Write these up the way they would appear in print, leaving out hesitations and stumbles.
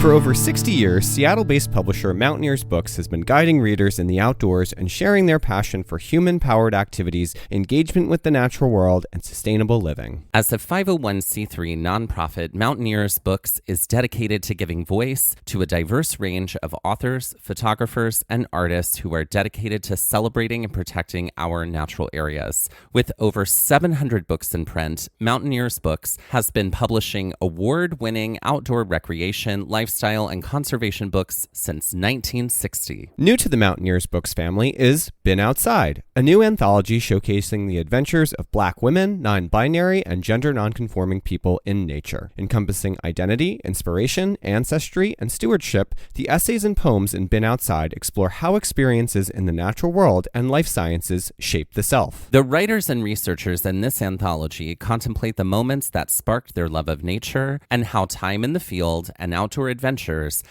For over 60 years, Seattle-based publisher Mountaineers Books has been guiding readers in the outdoors and sharing their passion for human-powered activities, engagement with the natural world, and sustainable living. As a 501c3 nonprofit, Mountaineers Books is dedicated to giving voice to a diverse range of authors, photographers, and artists who are dedicated to celebrating and protecting our natural areas. With over 700 books in print, Mountaineers Books has been publishing award-winning outdoor recreation, lifestyle, and conservation books since 1960. New to the Mountaineers Books family is Been Outside, a new anthology showcasing the adventures of Black women, non-binary, and gender non-conforming people in nature. Encompassing identity, inspiration, ancestry, and stewardship, the essays and poems in Been Outside explore how experiences in the natural world and life sciences shape the self. The writers and researchers in this anthology contemplate the moments that sparked their love of nature and how time in the field and outdoor adventures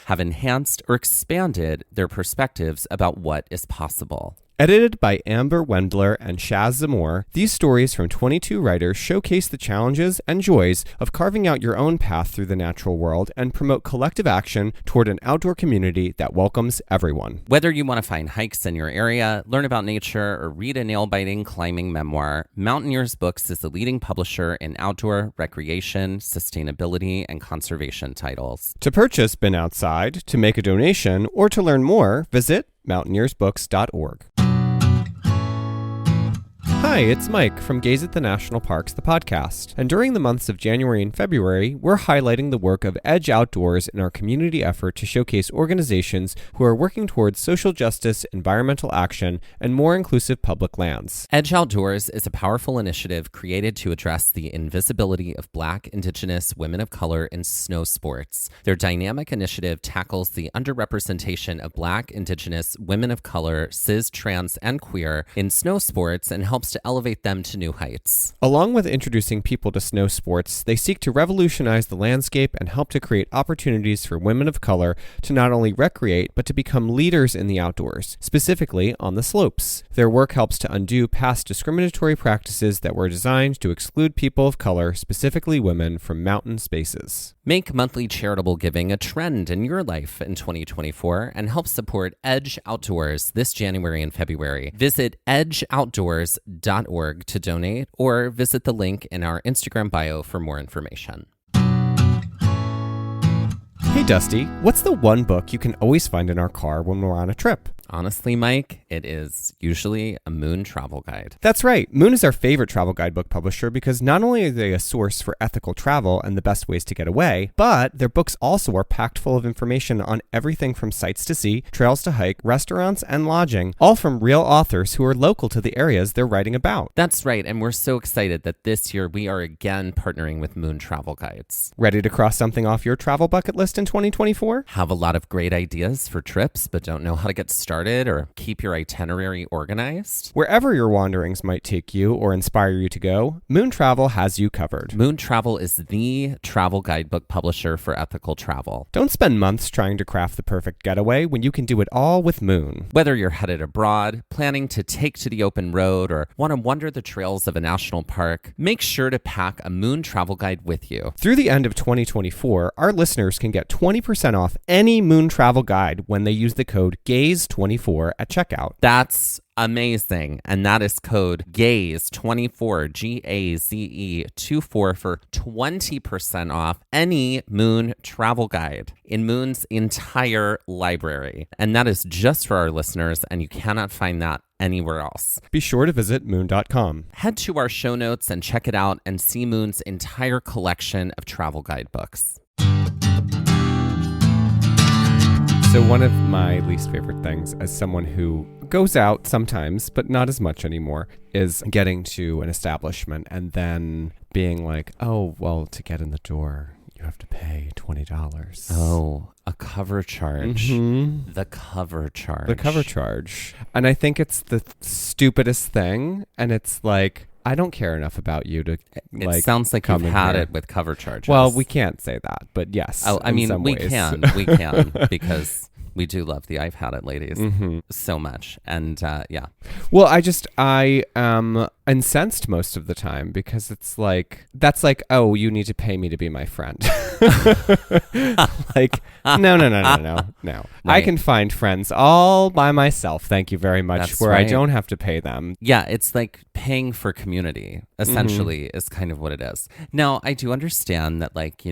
have enhanced or expanded their perspectives about what is possible. Edited by Amber Wendler and Shaz Zamore, these stories from 22 writers showcase the challenges and joys of carving out your own path through the natural world and promote collective action toward an outdoor community that welcomes everyone. Whether you want to find hikes in your area, learn about nature, or read a nail-biting climbing memoir, Mountaineers Books is the leading publisher in outdoor, recreation, sustainability, and conservation titles. To purchase Been Outside, to make a donation, or to learn more, visit mountaineersbooks.org. Hi, it's Mike from Gaze at the National Parks, the podcast. And during the months of January and February, we're highlighting the work of Edge Outdoors in our community effort to showcase organizations who are working towards social justice, environmental action, and more inclusive public lands. Edge Outdoors is a powerful initiative created to address the invisibility of Black, Indigenous, women of color in snow sports. Their dynamic initiative tackles the underrepresentation of Black, Indigenous, women of color, cis, trans, and queer in snow sports and helps to elevate them to new heights. Along with introducing people to snow sports, they seek to revolutionize the landscape and help to create opportunities for women of color to not only recreate, but to become leaders in the outdoors, specifically on the slopes. Their work helps to undo past discriminatory practices that were designed to exclude people of color, specifically women, from mountain spaces. Make monthly charitable giving a trend in your life in 2024 and help support Edge Outdoors this January and February. Visit edgeoutdoors.org to donate or visit the link in our Instagram bio for more information. Hey Dusty, what's the one book you can always find in our car when we're on a trip? Honestly, Mike, it is usually a Moon travel guide. That's right. Moon is our favorite travel guidebook publisher because not only are they a source for ethical travel and the best ways to get away, but their books also are packed full of information on everything from sights to see, trails to hike, restaurants, and lodging, all from real authors who are local to the areas they're writing about. That's right, and we're so excited that this year we are again partnering with Moon Travel Guides. Ready to cross something off your travel bucket list in 2024? Have a lot of great ideas for trips, but don't know how to get started or keep your itinerary organized? Wherever your wanderings might take you or inspire you to go, Moon Travel has you covered. Moon Travel is the travel guidebook publisher for ethical travel. Don't spend months trying to craft the perfect getaway when you can do it all with Moon. Whether you're headed abroad, planning to take to the open road, or want to wander the trails of a national park, make sure to pack a Moon travel guide with you. Through the end of 2024, our listeners can get 20% off any Moon travel guide when they use the code GAZE24 at checkout. That's amazing. And that is code GAZE24, GAZE24 for 20% off any Moon travel guide in Moon's entire library. And that is just for our listeners, and you cannot find that anywhere else. Be sure to visit moon.com. Head to our show notes and check it out and see Moon's entire collection of travel guidebooks. So one of my least favorite things as someone who goes out sometimes, but not as much anymore, is getting to an establishment and then being like, oh, well, to get in the door, you have to pay $20. Oh, a cover charge. Mm-hmm. The cover charge. The cover charge. And I think it's the stupidest thing. And it's like, I don't care enough about you to like. It sounds like you've had it with cover charges. Well, we can't say that, but yes. Oh, I mean, we ways. can because we do love the I've had it ladies so much. And yeah. Well, I am incensed most of the time because it's like, that's like, oh, you need to pay me to be my friend. Like, no. Right. I can find friends all by myself. Thank you very much. That's where I right. don't have to pay them. Yeah, it's like paying for community, essentially, is kind of what it is. Now, I do understand that, like,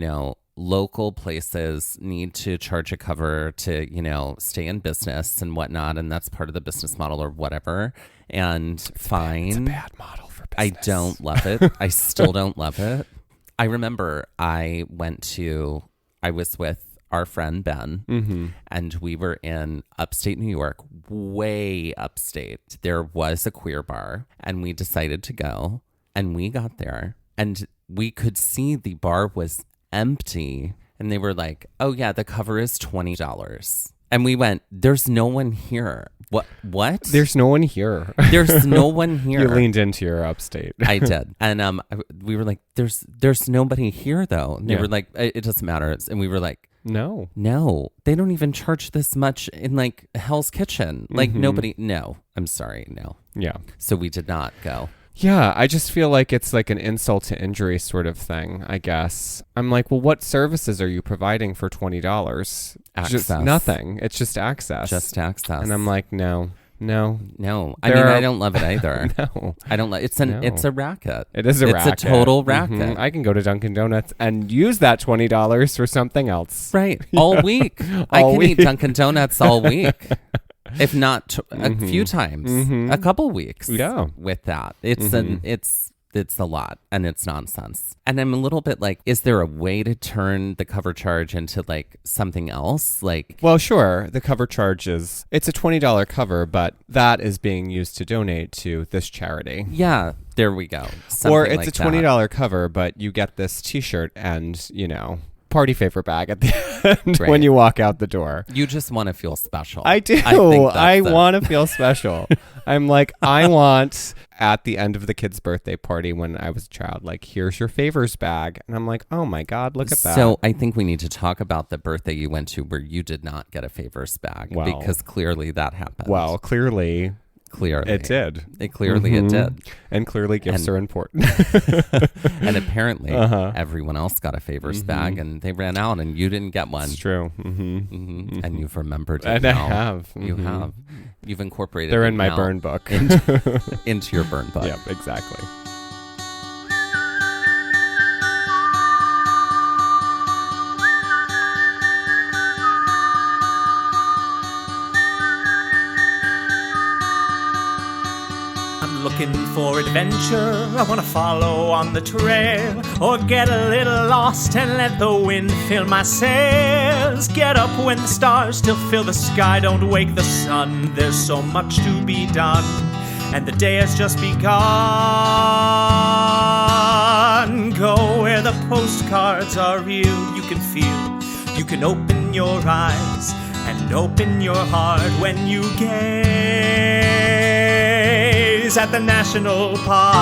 local places need to charge a cover to, stay in business and whatnot, and that's part of the business model or whatever. And fine. It's a bad model for business. I don't love it. I still don't love it. I remember I was with our friend Ben, and we were in upstate New York, way upstate. There was a queer bar, and we decided to go, and we got there, and we could see the bar was empty, and they were like, oh yeah, the cover is $20. And we went, there's no one here. What? There's no one here. There's no one here. You leaned into your upstate. I did. And we were like, there's nobody here though. And they were like, it doesn't matter. And we were like, No, they don't even charge this much in like Hell's Kitchen. Like nobody, no, I'm sorry, no. Yeah. So we did not go. Yeah, I just feel like it's like an insult to injury sort of thing, I guess. I'm like, well, what services are you providing for $20? Access. Just nothing. It's just access. Just access. And I'm like, no. I mean, I don't love it either. No. I don't like it's a racket. It is a racket. It's a total racket. I can go to Dunkin' Donuts and use that $20 for something else. Right. All week. I can eat Dunkin' Donuts all week. If not a few times, a couple weeks. Yeah. With that, it's a lot, and it's nonsense. And I'm a little bit like, is there a way to turn the cover charge into like something else? Like, well, sure, the cover charge it's a $20 cover, but that is being used to donate to this charity. Yeah, there we go. Something or it's like a $20 cover, but you get this T-shirt and party favor bag at the end when you walk out the door. You just want to feel special. I do. I want to feel special. I'm like, I want at the end of the kid's birthday party when I was a child, like, here's your favors bag. And I'm like, oh my God, look at that. So I think we need to talk about the birthday you went to where you did not get a favors bag, because clearly that happened. Well, clearly it did. It did. And clearly gifts are important. And apparently everyone else got a favors bag, and they ran out, and you didn't get one. It's true. And you've remembered it. And now. I have. You have. You've incorporated They're it in my now burn book. into your burn book. Yep, exactly. Looking for adventure, I want to follow on the trail, or get a little lost and let the wind fill my sails. Get up when the stars still fill the sky, don't wake the sun, there's so much to be done, and the day has just begun. Go where the postcards are real, you can feel, you can open your eyes and open your heart when you gaze at the national park.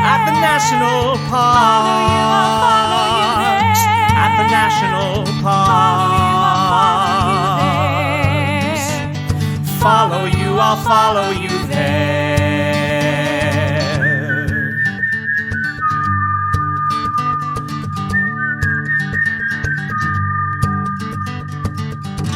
At the national park. At the national park. Follow you, I'll follow you there.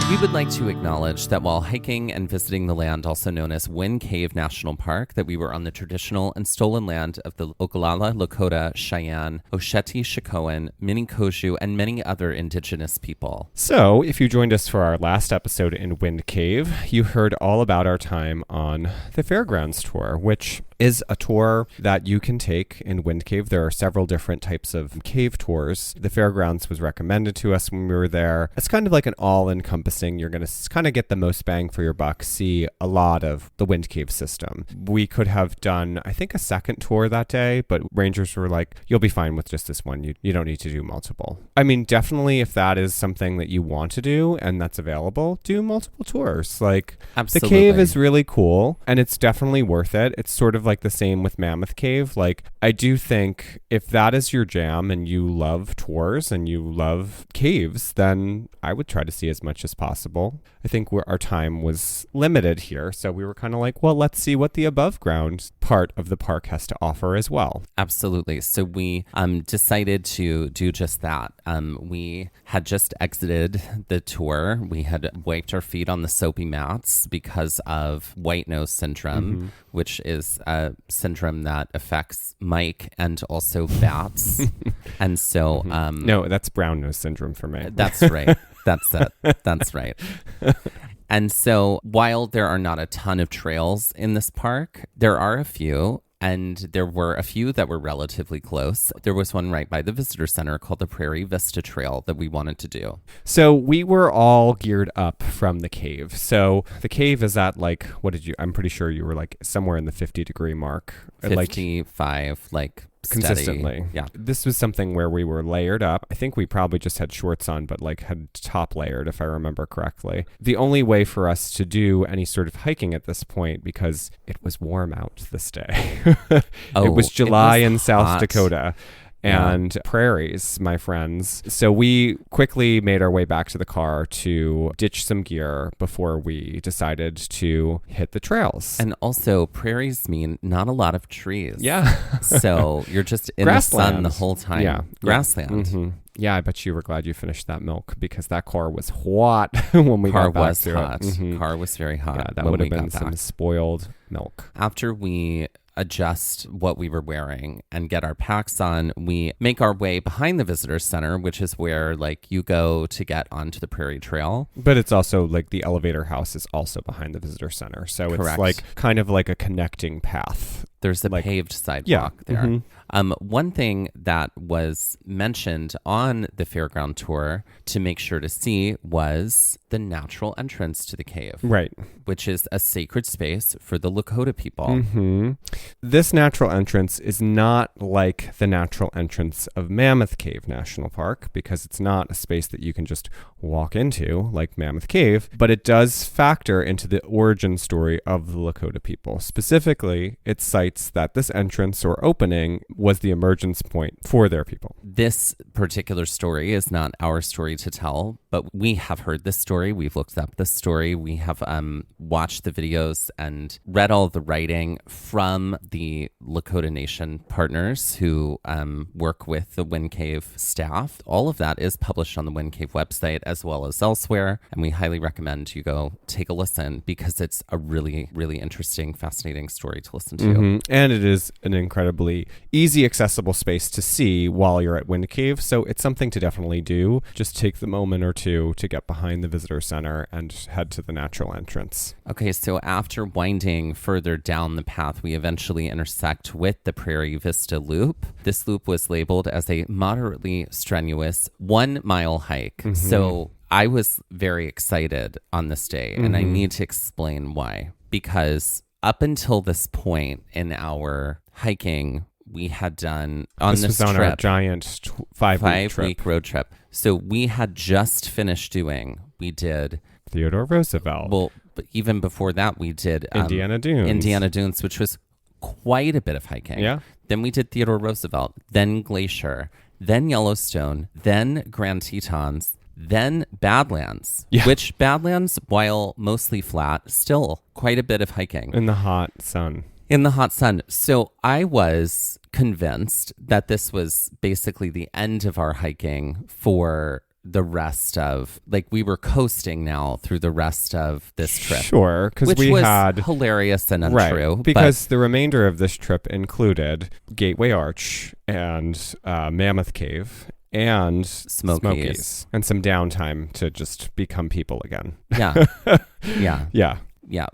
We would like to acknowledge that while hiking and visiting the land also known as Wind Cave National Park, that we were on the traditional and stolen land of the Oglala, Lakota, Cheyenne, Osheti, Shikoan, Minikoju, and many other indigenous people. So, if you joined us for our last episode in Wind Cave, you heard all about our time on the Fairgrounds Tour, which is a tour that you can take in Wind Cave. There are several different types of cave tours. The Fairgrounds was recommended to us when we were there. It's kind of like an all-encompassing, you're going to kind of get the most bang for your buck, see a lot of the Wind Cave system. We could have done, I think, a second tour that day, but rangers were like, you'll be fine with just this one. You don't need to do multiple. I mean, definitely if that is something that you want to do and that's available, do multiple tours. Like, Absolutely. The cave is really cool and it's definitely worth it. It's sort of like the same with Mammoth Cave. Like, I do think if that is your jam and you love tours and you love caves, then I would try to see as much as possible. possible. I think our time was limited here, so we were kind of like, well, let's see what the above ground part of the park has to offer as well. Absolutely. So we decided to do just that. We had just exited the tour. We had wiped our feet on the soapy mats because of white nose syndrome, which is a syndrome that affects Mike and also bats. And so... no, that's brown nose syndrome for me. That's right. That's it. That's right. And so while there are not a ton of trails in this park, there are a few. And there were a few that were relatively close. There was one right by the visitor center called the Prairie Vista Trail that we wanted to do. So we were all geared up from the cave. So the cave is at like, I'm pretty sure you were like somewhere in the 50-degree mark. 55, like consistently. Steady. Yeah. This was something where we were layered up. I think we probably just had shorts on, but like had top layered, if I remember correctly. The only way for us to do any sort of hiking at this point, because it was warm out this day. It was July in South Dakota. And prairies, my friends. So we quickly made our way back to the car to ditch some gear before we decided to hit the trails. And also, prairies mean not a lot of trees. Yeah. So you're just in the sun the whole time. Yeah. Grassland. Mm-hmm. Yeah, I bet you were glad you finished that milk because that car was hot when we got back to hot. it. Mm-hmm. Car was very hot. Yeah, that would have been some spoiled milk. After we adjust what we were wearing and get our packs on, we make our way behind the visitor center, which is where like you go to get onto the Prairie Trail. But it's also like the elevator house is also behind the visitor center. So Correct. It's like kind of like a connecting path. There's a paved sidewalk there. Mm-hmm. One thing that was mentioned on the fairground tour to make sure to see was the natural entrance to the cave. Right. Which is a sacred space for the Lakota people. Mm-hmm. This natural entrance is not like the natural entrance of Mammoth Cave National Park because it's not a space that you can just walk into like Mammoth Cave, but it does factor into the origin story of the Lakota people. Specifically, it cites that this entrance or opening was the emergence point for their people. This particular story is not our story to tell, but we have heard this story. We've looked up this story. We have watched the videos and read all the writing from the Lakota Nation partners who work with the Wind Cave staff. All of that is published on the Wind Cave website as well as elsewhere, and we highly recommend you go take a listen because it's a really, really interesting, fascinating story to listen to. Mm-hmm. And it is an incredibly easy, accessible space to see while you're at Wind Cave, so it's something to definitely do. Just take the moment or two to get behind the visitor center and head to the natural entrance. Okay, so after winding further down the path, we eventually intersect with the Prairie Vista Loop. This loop was labeled as a moderately strenuous 1 mile hike. Mm-hmm. So I was very excited on this day, and I need to explain why. Because up until this point in our hiking, we had done on this was on trip, our giant 5-week road trip. So we had just finished we did Theodore Roosevelt. Well, but even before that, we did Indiana Dunes, which was quite a bit of hiking. Yeah. Then we did Theodore Roosevelt, then Glacier, then Yellowstone, then Grand Tetons, then Badlands, which Badlands, while mostly flat, still quite a bit of hiking. In the hot sun. So I was convinced that this was basically the end of our hiking for the rest of, like, we were coasting now through the rest of this trip. Sure, because we was had hilarious and untrue. Right, because the remainder of this trip included Gateway Arch and Mammoth Cave and Smokies and some downtime to just become people again. Yeah,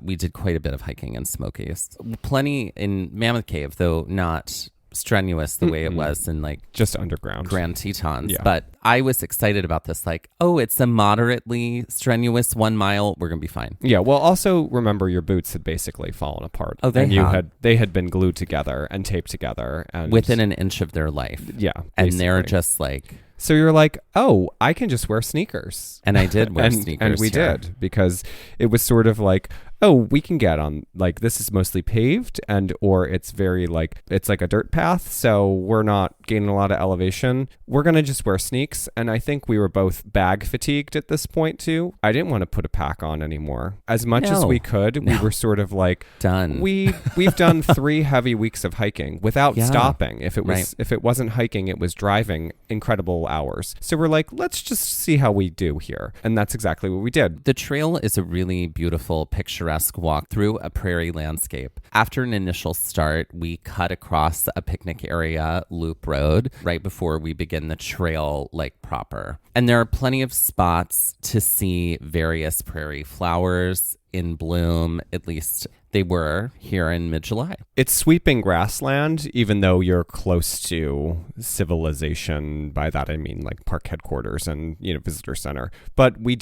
we did quite a bit of hiking in Smokies. Plenty in Mammoth Cave, though not strenuous the way it was in like just underground Grand Tetons. Yeah. But I was excited about this, like, oh, it's a moderately strenuous 1 mile. We're gonna be fine. Yeah. Well, also remember your boots had basically fallen apart. Oh, they had been glued together and taped together and within an inch of their life. Yeah. And they're just like. So you're like, oh, I can just wear sneakers. And I did wear sneakers. And we did, because it was sort of like, oh, we can get on, like, this is mostly paved or it's very like, it's like a dirt path. So we're not gaining a lot of elevation. We're going to just wear sneaks. And I think we were both bag fatigued at this point too. I didn't want to put a pack on anymore. As much as we could, we were sort of like, done. We've done 3 heavy weeks of hiking without stopping. If it wasn't hiking, it was driving incredible hours. So we're like, let's just see how we do here. And that's exactly what we did. The trail is a really beautiful, picturesque walk through a prairie landscape. After an initial start, we cut across a picnic area loop road right before we begin the trail like proper. And there are plenty of spots to see various prairie flowers in bloom, at least they were here in mid-July. It's sweeping grassland, even though you're close to civilization. By that, I mean like park headquarters and, visitor center. But we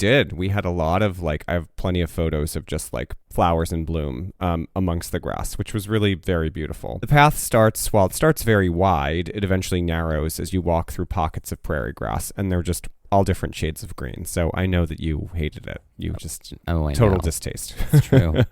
had a lot of I have plenty of photos of just like flowers in bloom amongst the grass, which was really very beautiful. The path starts, while it starts very wide, it eventually narrows as you walk through pockets of prairie grass, and they're just all different shades of green. So I know that you hated it. You just total distaste. It's true.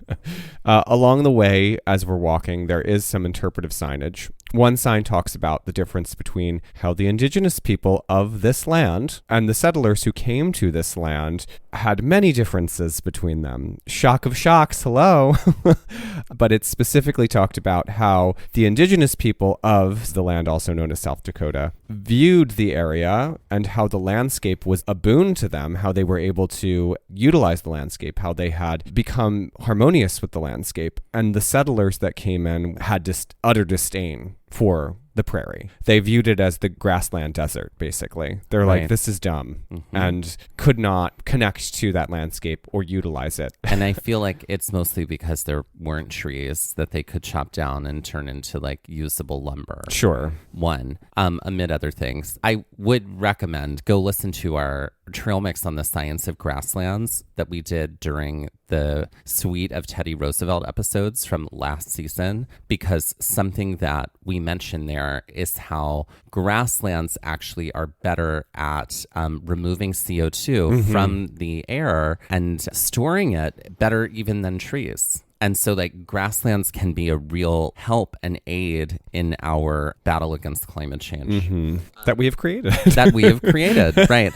Along the way, as we're walking, there is some interpretive signage. One sign talks about the difference between how the indigenous people of this land and the settlers who came to this land had many differences between them. Shock of shocks, hello. But it specifically talked about how the indigenous people of the land, also known as South Dakota, viewed the area and how the landscape was a boon to them, how they were able to utilize the landscape, how they had become harmonious with the landscape. And the settlers that came in had just utter disdain for the prairie. They viewed it as the grassland desert, basically. They're like, this is dumb, and could not connect to that landscape or utilize it. And I feel like it's mostly because there weren't trees that they could chop down and turn into like usable lumber. Sure. One, amid other things. I would recommend go listen to our trail mix on the science of grasslands that we did during the suite of Teddy Roosevelt episodes from last season, because something that we mentioned there is how grasslands actually are better at removing CO2 from the air and storing it better even than trees. And so like grasslands can be a real help and aid in our battle against climate change. That we have created. Right.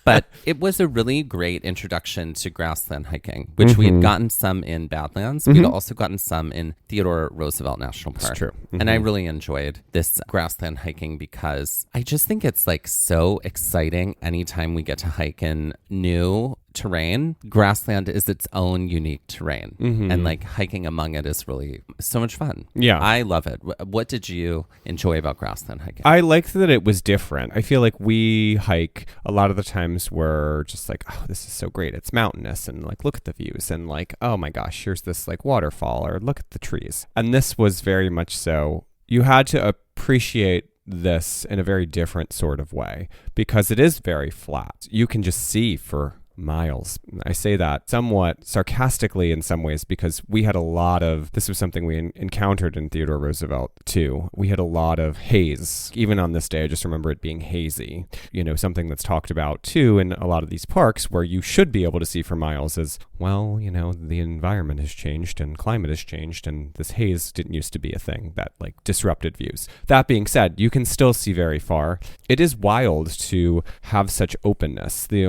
But it was a really great introduction to grassland hiking, which we had gotten some in Badlands. We'd also gotten some in Theodore Roosevelt National Park. That's true. And I really enjoyed this grassland hiking because I just think it's like so exciting anytime we get to hike in new terrain. Grassland is its own unique terrain, and like hiking among it is really so much fun. Yeah, I love it. What did you enjoy about grassland hiking? I liked that it was different. I feel like we hike a lot of the times we're just like, oh, this is so great, it's mountainous, and like look at the views, and like, oh my gosh, here's this like waterfall, or look at the trees. And this was very much so, you had to appreciate this in a very different sort of way, because it is very flat. You can just see for miles. I say that somewhat sarcastically in some ways, because we had a lot of, this was something we encountered in Theodore Roosevelt too. We had a lot of haze. Even on this day, I just remember it being hazy. Something that's talked about too in a lot of these parks where you should be able to see for miles is, well, the environment has changed and climate has changed, and this haze didn't used to be a thing that like disrupted views. That being said, you can still see very far. It is wild to have such openness. The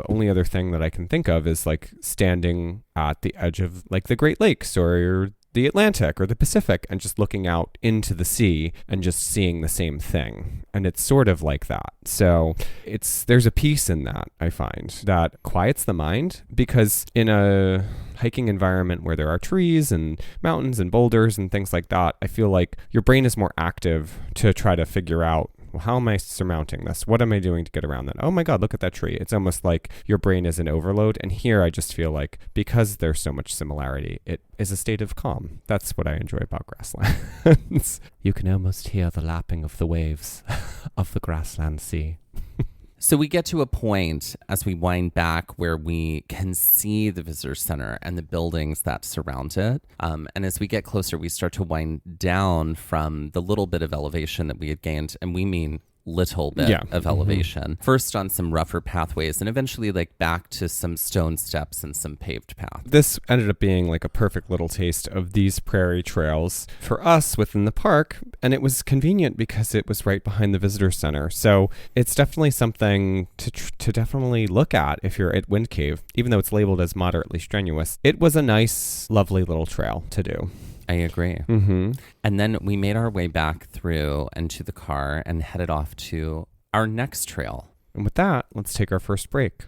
only other thing that I can think of is like standing at the edge of like the Great Lakes or the Atlantic or the Pacific and just looking out into the sea and just seeing the same thing. And it's sort of like that. So there's a peace in that, I find, that quiets the mind, because in a hiking environment where there are trees and mountains and boulders and things like that, I feel like your brain is more active to try to figure out, well, how am I surmounting this? What am I doing to get around that? Oh my God, look at that tree. It's almost like your brain is in overload. And here I just feel like, because there's so much similarity, it is a state of calm. That's what I enjoy about grasslands. You can almost hear the lapping of the waves of the grassland sea. So we get to a point as we wind back where we can see the visitor center and the buildings that surround it. And as we get closer, we start to wind down from the little bit of elevation that we had gained. And we mean little bit of elevation. First on some rougher pathways and eventually like back to some stone steps and some paved paths. This ended up being like a perfect little taste of these prairie trails for us within the park, and it was convenient because it was right behind the visitor center. So it's definitely something to definitely look at if you're at Wind Cave, even though it's labeled as moderately strenuous. It was a nice, lovely little trail to do. I agree. Mm-hmm. And then we made our way back through and to the car and headed off to our next trail. And with that, let's take our first break.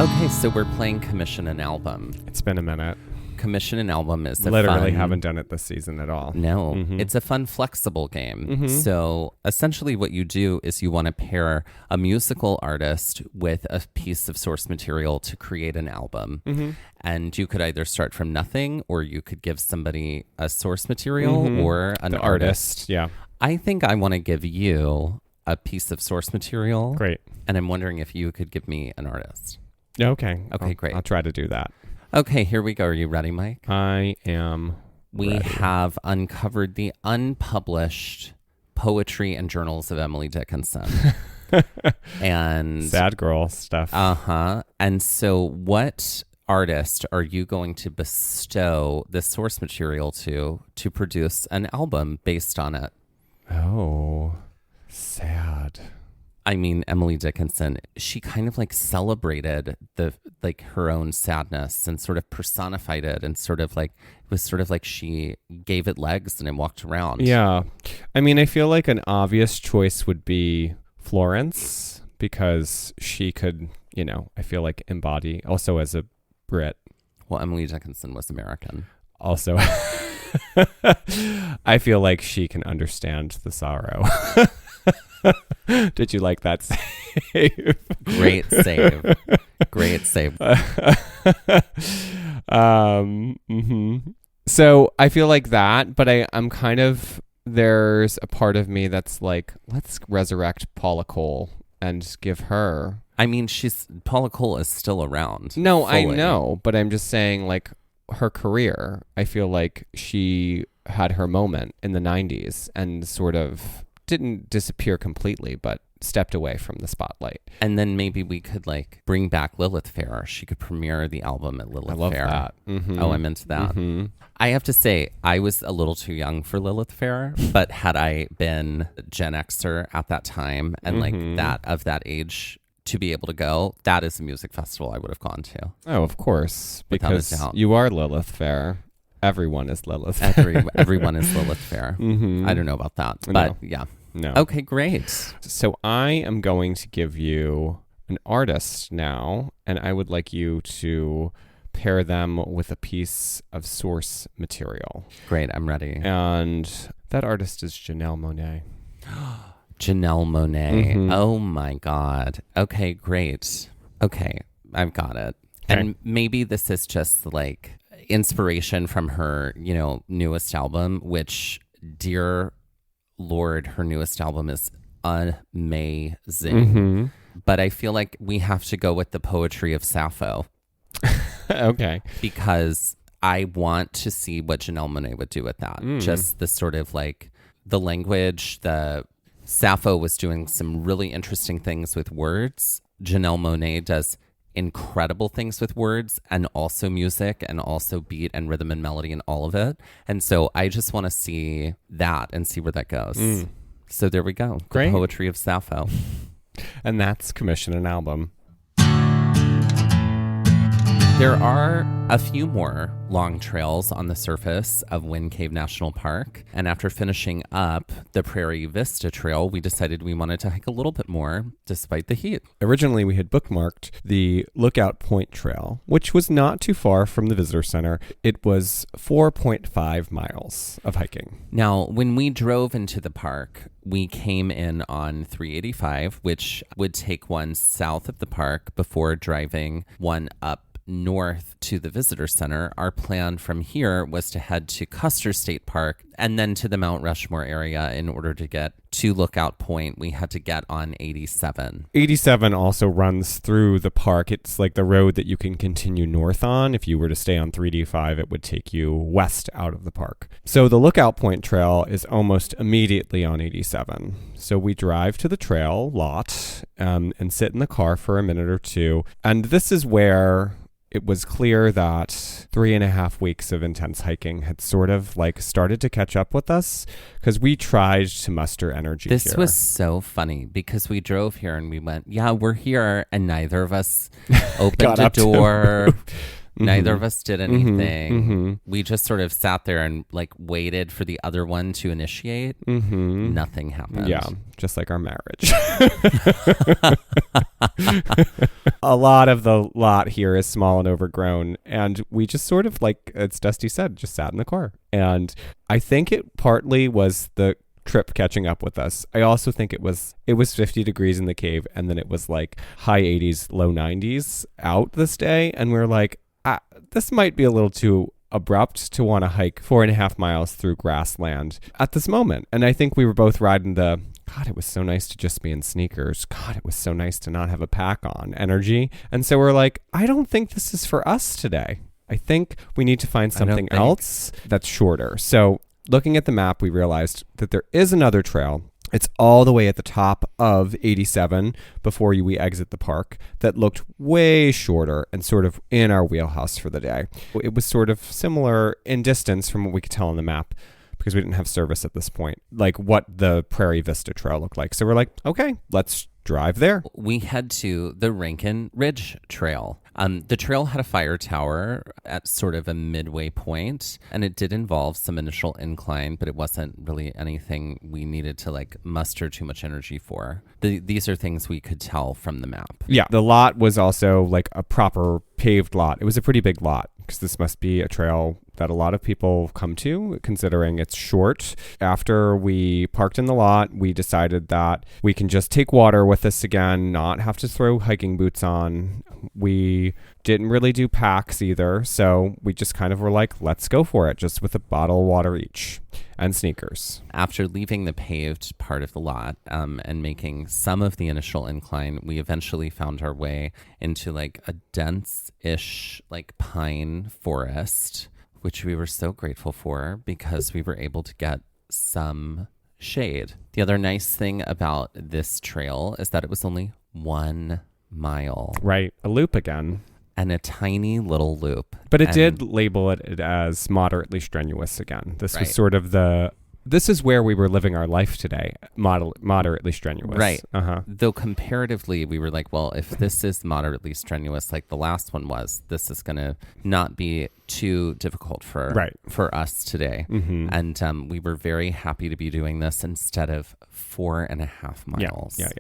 Okay, so we're playing Commission an Album. It's been a minute. Commission an Album is literally haven't done it this season at all. No, it's a fun, flexible game. So essentially what you do is you want to pair a musical artist with a piece of source material to create an album. And you could either start from nothing, or you could give somebody a source material or an artist. Yeah. I think I want to give you a piece of source material. Great. And I'm wondering if you could give me an artist. Okay. Okay, great. I'll try to do that. Okay, here we go. Are you ready, Mike? I am We ready. have uncovered the unpublished poetry and journals of Emily Dickinson. And sad girl stuff. And so what artist are you going to bestow the source material to produce an album based on it? Oh, sad. I mean, Emily Dickinson, she kind of like celebrated her own sadness and sort of personified it, and sort of like it was sort of like she gave it legs and it walked around. Yeah. I mean, I feel like an obvious choice would be Florence, because she could, I feel like embody, also as a Brit. Well, Emily Dickinson was American. Also, I feel like she can understand the sorrow. Did you like that save? Great save. Great save. So I feel like that, but I'm kind of, there's a part of me that's like, let's resurrect Paula Cole and give her. I mean, Paula Cole is still around. No, fully. I know, but I'm just saying, like, her career, I feel like she had her moment in the 90s and sort of didn't disappear completely, but stepped away from the spotlight. And then maybe we could like bring back Lilith Fair. She could premiere the album at Lilith Fair. I love that. Oh, I'm into that. I have to say, I was a little too young for Lilith Fair, but had I been Gen Xer at that time and like that age to be able to go, that is a music festival I would have gone to. Oh, of course, Without a because doubt. you are Lilith Fair. Everyone is Lilith. Everyone is Lilith Fair. I don't know about that, but yeah. No. Okay, great. So I am going to give you an artist now, and I would like you to pair them with a piece of source material. Great, I'm ready. And that artist is Janelle Monáe. Janelle Monáe. Oh my God. Okay, great. Okay, I've got it. Okay. And maybe this is just like inspiration from her, newest album, which, dear Lord, her newest album is amazing. But I feel like we have to go with the poetry of Sappho. Okay. Because I want to see what Janelle Monáe would do with that. Just the sort of like the language, Sappho was doing some really interesting things with words. Janelle Monáe does incredible things with words and also music and also beat and rhythm and melody and all of it. And so I just want to see that and see where that goes. So there we go. Great. The poetry of Sappho. And that's Commission an Album. There are a few more long trails on the surface of Wind Cave National Park. And after finishing up the Prairie Vista Trail, we decided we wanted to hike a little bit more despite the heat. Originally, we had bookmarked the Lookout Point Trail, which was not too far from the visitor center. It was 4.5 miles of hiking. Now, when we drove into the park, we came in on 385, which would take one south of the park before driving one up north to the visitor center. Our plan from here was to head to Custer State Park And then to the Mount Rushmore area. In order to get to Lookout Point, we had to get on 87. 87 also runs through the park. It's like the road that you can continue north on. If you were to stay on 3D5, it would take you west out of the park. So the Lookout Point Trail is almost immediately on 87. So we drive to the trail lot and sit in the car for a minute or two. And this is where it was clear that 3.5 weeks of intense hiking had sort of like started to catch up with us, because we tried to muster energy This here. was so funny because we drove here and we went, yeah, we're here. And neither of us opened a door. Neither of us did anything. We just sort of sat there and like waited for the other one to initiate. Nothing happened. Yeah, just like our marriage. A lot of the lot here is small and overgrown. And we just sort of, like, as Dusty said, just sat in the car. And I think it partly was the trip catching up with us. I also think it was 50 degrees in the cave, and then it was like high 80s, low 90s out this day. And we're like, this might be a little too abrupt to want to hike 4.5 miles through grassland at this moment. And I think we were both riding the, God, it was so nice to just be in sneakers. God, it was so nice to not have a pack on energy. And so we're like, I don't think this is for us today. I think we need to find something else that's shorter. So looking at the map, we realized that there is another trail. It's all the way at the top of 87 before we exit the park, that looked way shorter and sort of in our wheelhouse for the day. It was sort of similar in distance from what we could tell on the map, because we didn't have service at this point, like what the Prairie Vista Trail looked like. So we're like, okay, let's drive there. We head to the Rankin Ridge Trail. The trail had a fire tower at sort of a midway point, and it did involve some initial incline, but it wasn't really anything we needed to like muster too much energy for. These are things we could tell from the map. Yeah, the lot was also like a proper paved lot. It was a pretty big lot, because this must be a trail that a lot of people come to, considering it's short. After we parked in the lot, we decided that we can just take water with us again, not have to throw hiking boots on. We didn't really do packs either, so we just kind of were like, let's go for it, just with a bottle of water each and sneakers. After leaving the paved part of the lot and making some of the initial incline, we eventually found our way into like a dense-ish like pine forest, which we were so grateful for because we were able to get some shade. The other nice thing about this trail is that it was only 1 mile. Right, a loop again. And a tiny little loop. But it did label it as moderately strenuous again. This was sort of this is where we were living our life today, moderately strenuous. Right. Though comparatively, we were like, well, if this is moderately strenuous, like the last one was, this is going to not be too difficult for us today. And we were very happy to be doing this instead of 4.5 miles. Yeah.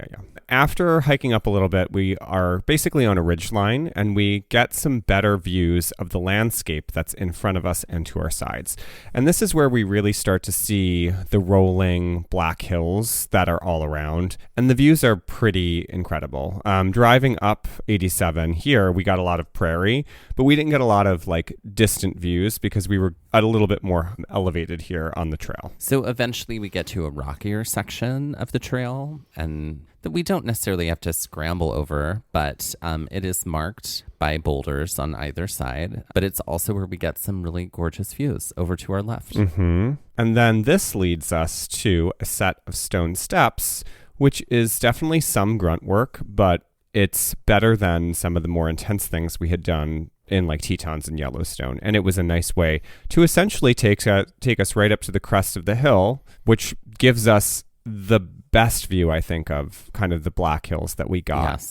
After hiking up a little bit, we are basically on a ridge line, and we get some better views of the landscape that's in front of us and to our sides. And this is where we really start to see the rolling black hills that are all around. And the views are pretty incredible. Driving up 87 here, we got a lot of prairie, but we didn't get a lot of like distant views because we were at a little bit more elevated here on the trail. So eventually we get to a rockier section of the trail, and that we don't necessarily have to scramble over, but it is marked by boulders on either side. But it's also where we get some really gorgeous views over to our left. And then this leads us to a set of stone steps, which is definitely some grunt work, but it's better than some of the more intense things we had done in like Tetons and Yellowstone. And it was a nice way to essentially take us right up to the crest of the hill, which gives us the best view, I think, of kind of the Black Hills that we got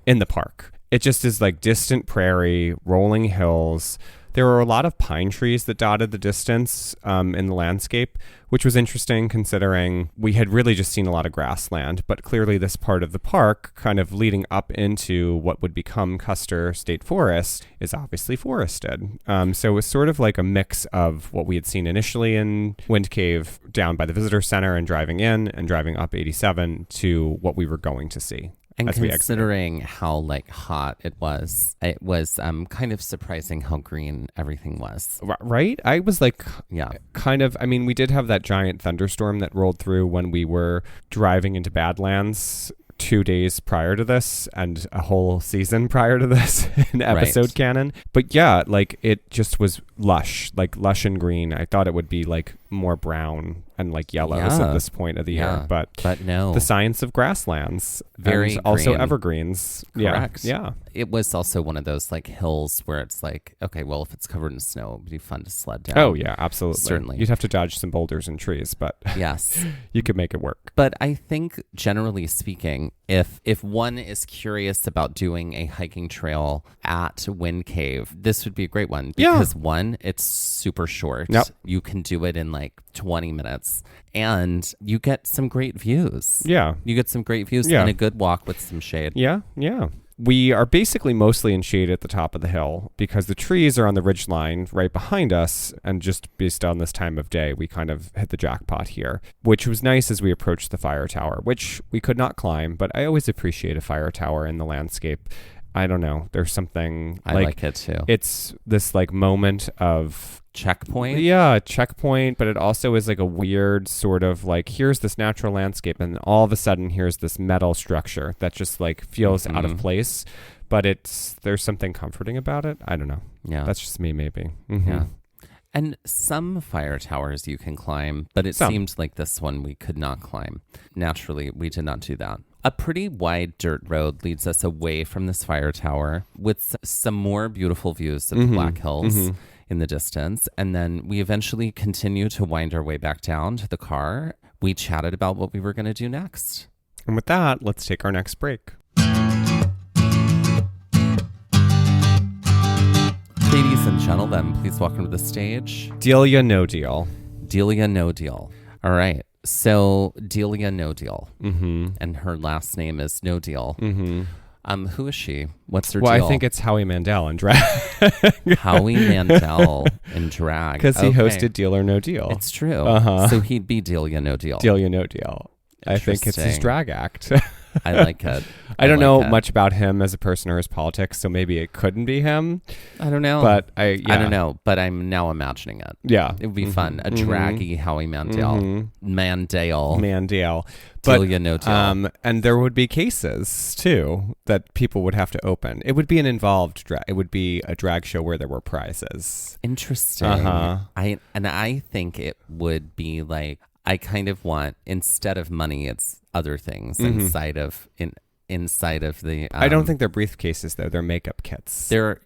in the park. It just is like distant prairie, rolling hills. There were a lot of pine trees that dotted the distance in the landscape, which was interesting considering we had really just seen a lot of grassland. But clearly this part of the park, kind of leading up into what would become Custer State Forest, is obviously forested. So it was sort of like a mix of what we had seen initially in Wind Cave down by the visitor center and driving in and driving up 87 to what we were going to see. And as we exited. considering how like hot it was kind of surprising how green everything was. Right? I was like, Yeah. kind of, I mean, we did have that giant thunderstorm that rolled through when we were driving into Badlands 2 days prior to this and a whole season prior to this in episode canon. But yeah, like it just was lush and green. I thought it would be like more brown and like yellows at this point of the year, but no, the science of grasslands, very and also green. Evergreens. Correct. Yeah. It was also one of those like hills where it's like, okay, well, if it's covered in snow, it'd be fun to sled down. Oh yeah, absolutely. Certainly. You'd have to dodge some boulders and trees, but yes, you could make it work. But I think generally speaking, if one is curious about doing a hiking trail at Wind Cave, this would be a great one because one, it's super short. Yep. You can do it in like 20 minutes and you get some great views. Yeah. You get some great views and a good walk with some shade. Yeah. We are basically mostly in shade at the top of the hill because the trees are on the ridge line right behind us. And just based on this time of day, we kind of hit the jackpot here, which was nice as we approached the fire tower, which we could not climb. But I always appreciate a fire tower in the landscape. I don't know. There's something I like it too. It's this like moment of checkpoint. Yeah, checkpoint, but it also is like a weird sort of like, here's this natural landscape and all of a sudden here's this metal structure that just like feels out of place, but there's something comforting about it. I don't know. Yeah. That's just me maybe. Mm-hmm. Yeah. And some fire towers you can climb, but it seemed like this one we could not climb. Naturally, we did not do that. A pretty wide dirt road leads us away from this fire tower with some more beautiful views of the Black Hills in the distance. And then we eventually continue to wind our way back down to the car. We chatted about what we were going to do next. And with that, let's take our next break. Ladies and gentlemen, please welcome to the stage. Delia No Deal. Delia No Deal. All right. So Delia No Deal. And her last name is No Deal. Who is she? What's her deal? Well, I think it's Howie Mandel in drag. Howie Mandel in drag. Because he hosted Deal or No Deal. It's true. So he'd be Delia No Deal. Delia No Deal. I think it's his drag act. I like it. I don't know much about him as a person or his politics, so maybe it couldn't be him. I don't know. But I don't know, but I'm now imagining it. Yeah. It would be fun. A draggy Howie Mandel. Mandale. But, Delia No Deal. And there would be cases, too, that people would have to open. It would be an involved drag. It would be a drag show where there were prizes. Interesting. I think it would be like, I kind of want, instead of money, it's other things inside of the. I don't think they're briefcases though. They're makeup kits. They're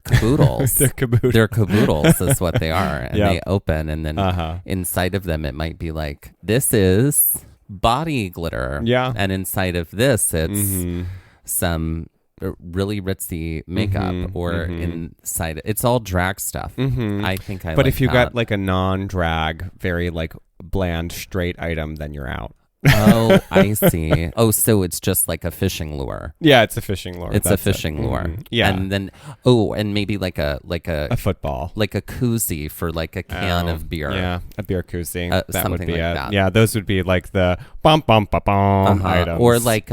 caboodles. They're caboodles. They're caboodles is what they are, and they open, and then inside of them it might be like, this is body glitter. Yeah, and inside of this it's some really ritzy makeup, or inside it's all drag stuff. I think But if you got like a non-drag, very like bland straight item, then you're out. Oh, I see. Oh, so it's just like a fishing lure. Yeah, it's a fishing lure. It's a fishing lure. Yeah. And then and maybe like a football. Like a koozie for like a can of beer. Yeah, a beer koozie. That something would be like it. that. Yeah, those would be like the items. Or like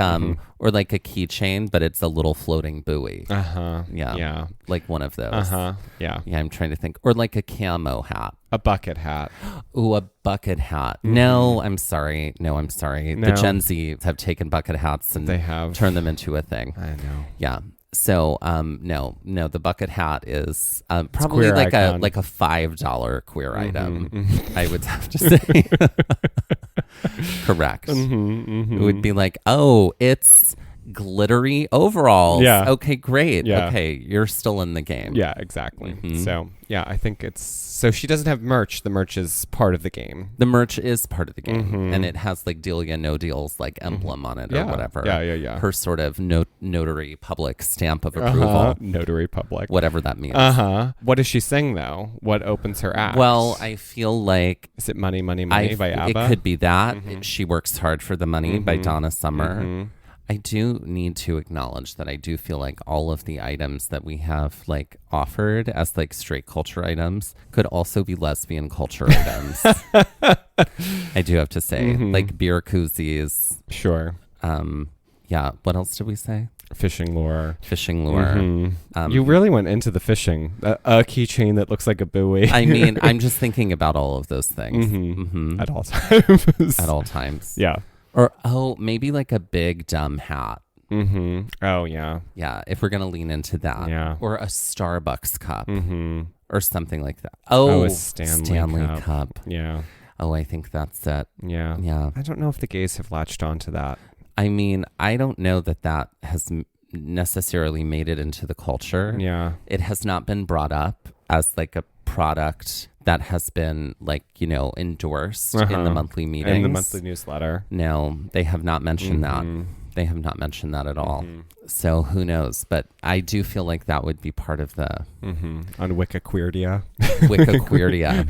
or like a keychain, but it's a little floating buoy. Yeah. Like one of those. Yeah. Yeah, I'm trying to think. Or like a camo hat. A bucket hat. Ooh, a bucket hat. No, I'm sorry. The Gen Z have taken bucket hats and they have turned them into a thing. I know. Yeah. So, no, the bucket hat is probably like icon. a $5 queer item. I would have to say. Correct. It would be like, oh, it's glittery overalls. Yeah. Okay, great. Yeah. Okay, you're still in the game. Yeah, exactly. So, yeah, I think so she doesn't have merch. The merch is part of the game. The merch is part of the game. And it has like Delia No Deal's like emblem on it or whatever. Yeah. Her sort of notary public stamp of approval. Notary public. Whatever that means. What does she sing though? What opens her act? Well, I feel like... Is it Money, Money, Money by ABBA? It could be that. She Works Hard for the Money by Donna Summer. I do need to acknowledge that I do feel like all of the items that we have like offered as like straight culture items could also be lesbian culture items. I do have to say, like beer koozies. Sure. Yeah. What else did we say? Fishing lure. Fishing lure. You really went into the fishing. A keychain that looks like a buoy. I mean, I'm just thinking about all of those things. At all times. At all times. Yeah. Or, maybe like a big dumb hat. Oh, yeah. Yeah, if we're going to lean into that. Yeah. Or a Starbucks cup. Or something like that. A Stanley cup. Yeah. Oh, I think that's it. Yeah. Yeah. I don't know if the gays have latched onto that. I mean, I don't know that has necessarily made it into the culture. Yeah. It has not been brought up as like a product that has been like, endorsed in the monthly meetings. In the monthly newsletter. No, they have not mentioned that. They have not mentioned that at all. So who knows? But I do feel like that would be part of the... On Wikiqueerdia. Wikiqueerdia.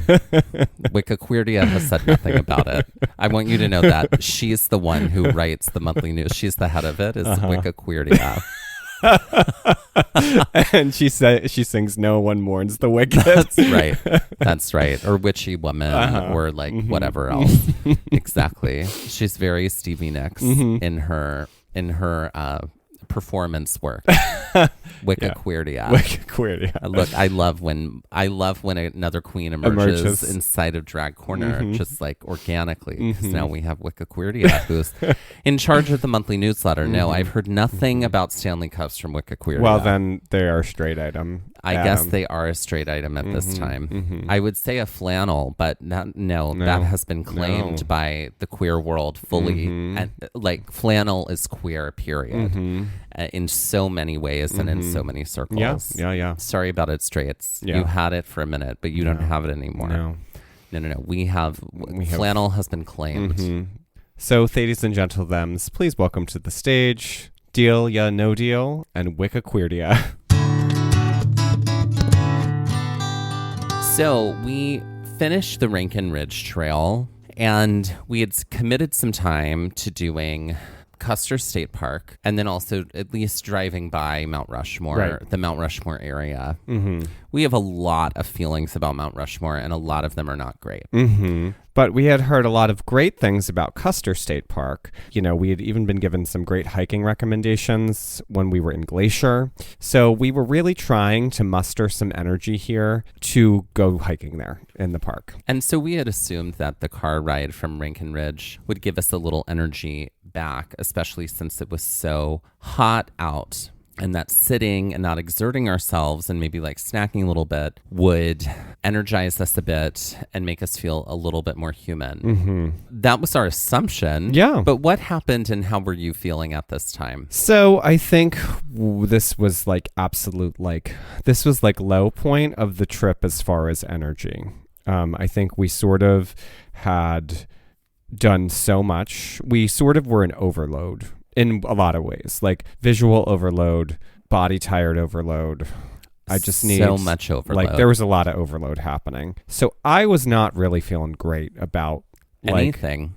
Wikiqueerdia has said nothing about it. I want you to know that she's the one who writes the monthly news. She's the head of it, is Wikiqueerdia. And she sings "No One Mourns the Wicked." That's right. Or Witchy Woman, or like whatever else. Exactly. She's very Stevie Nicks in her performance work. Wikiqueerdia. Wikiqueerdia. Look, I love when another queen emerges inside of Drag Corner, just like organically. Because now we have Wikiqueerdia, who's in charge of the monthly newsletter. No, I've heard nothing about Stanley Cups from Wikiqueerdia. Well, then they are a straight item. I guess they are a straight item at this time. I would say a flannel, but that has been claimed by the queer world fully. And like flannel is queer, period. In so many ways and in so many circles. Yeah. Sorry about it, straights. You had it for a minute, but you don't have it anymore. No. We have flannel has been claimed. So, ladies and gentlethems, please welcome to the stage Deal Ya No Deal and Wikiqueerdia. So we finished the Rankin Ridge Trail, and we had committed some time to doing Custer State Park, and then also at least driving by Mount Rushmore, the Mount Rushmore area. We have a lot of feelings about Mount Rushmore, and a lot of them are not great. But we had heard a lot of great things about Custer State Park. We had even been given some great hiking recommendations when we were in Glacier. So we were really trying to muster some energy here to go hiking there in the park. And so we had assumed that the car ride from Rankin Ridge would give us a little energy back, especially since it was so hot out. And that sitting and not exerting ourselves and maybe like snacking a little bit would energize us a bit and make us feel a little bit more human. That was our assumption. Yeah. But what happened and how were you feeling at this time? So I think this was like this was like low point of the trip as far as energy. I think we sort of had done so much. We sort of were in overload. In a lot of ways, like visual overload, body tired overload. I just need so much overload. Like there was a lot of overload happening. So I was not really feeling great about anything.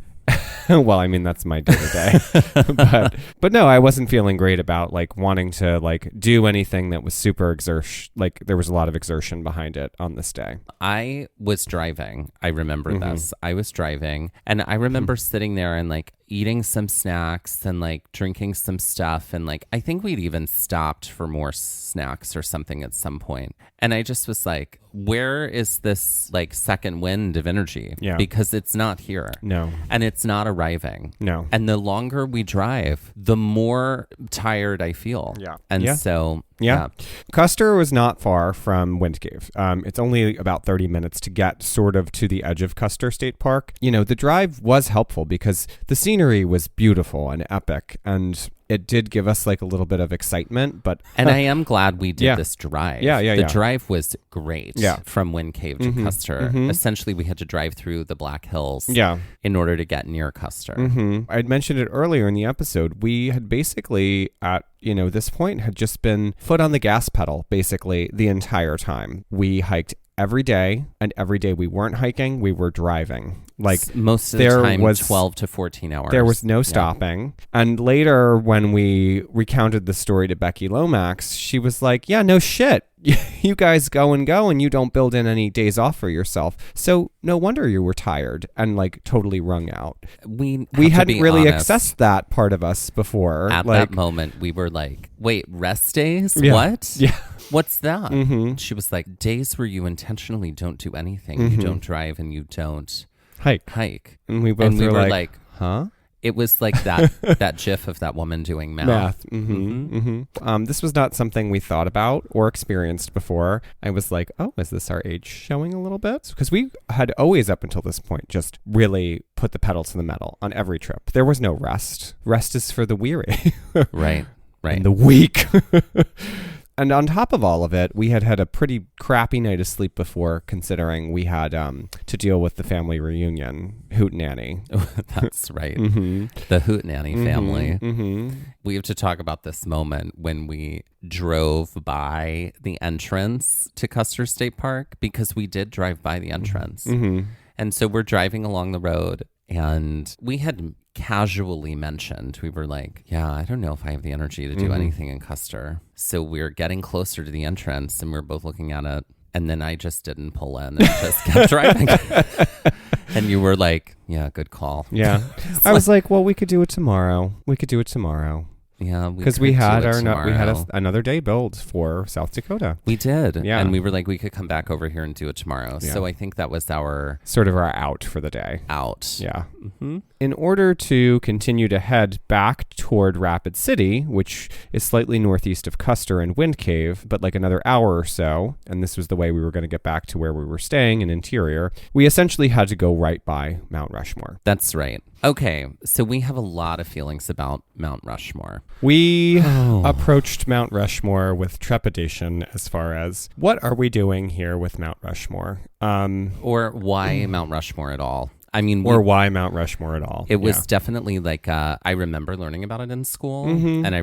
Well, I mean, that's my day to day. But no, I wasn't feeling great about like wanting to like do anything that was super exertion. Like there was a lot of exertion behind it on this day. I was driving. I remember this. I was driving and I remember sitting there and like eating some snacks and like drinking some stuff. And like, I think we'd even stopped for more snacks or something at some point. And I just was like, where is this like second wind of energy? Yeah. Because it's not here. No. And it's not arriving. No. And the longer we drive, the more tired I feel. Yeah. And so... Yeah. Custer was not far from Wind Cave. It's only about 30 minutes to get sort of to the edge of Custer State Park. The drive was helpful because the scenery was beautiful and epic, and it did give us like a little bit of excitement. And I am glad we did this drive. The drive was great from Wind Cave to Custer. Essentially, we had to drive through the Black Hills in order to get near Custer. I'd mentioned it earlier in the episode. We had basically at this point had just been foot on the gas pedal basically the entire time. We hiked every day, and every day we weren't hiking, we were driving. Like most of the time, 12 to 14 hours. There was no stopping. And later, when we recounted the story to Becky Lomax, she was like, yeah, no shit. You guys go and you don't build in any days off for yourself. So no wonder you were tired and like totally wrung out. We hadn't really accessed that part of us before. At that moment, we were like, wait, rest days? Yeah. What? Yeah. What's that? Mm-hmm. She was like, days where you intentionally don't do anything. You don't drive and you don't hike. And we both were like, huh? It was like that gif of that woman doing math. This was not something we thought about or experienced before. I was like, oh, is this our age showing a little bit? Because we had always, up until this point, just really put the pedal to the metal on every trip. There was no rest. Rest is for the weary. Right. And the weak. And on top of all of it, we had a pretty crappy night of sleep before, considering we had to deal with the family reunion, Hootenanny. That's right. The Hootenanny family. We have to talk about this moment when we drove by the entrance to Custer State Park, because we did drive by the entrance. And so we're driving along the road, and we had casually mentioned, we were like, yeah, I don't know if I have the energy to do anything in Custer. So we're getting closer to the entrance, and we're both looking at it. And then I just didn't pull in and just kept driving. And you were like, yeah, good call. Yeah. I was like, well, we could do it tomorrow. Yeah, because we had another day build for South Dakota. We did, yeah, and we were like, we could come back over here and do it tomorrow. Yeah. So I think that was our sort of our out for the day. Yeah. In order to continue to head back toward Rapid City, which is slightly northeast of Custer and Wind Cave, but like another hour or so, and this was the way we were going to get back to where we were staying in Interior, we essentially had to go right by Mount Rushmore. That's right. Okay, so we have a lot of feelings about Mount Rushmore. We approached Mount Rushmore with trepidation as far as, what are we doing here with Mount Rushmore? Or why Mount Rushmore at all? I mean, why Mount Rushmore at all? It was definitely like, I remember learning about it in school, and I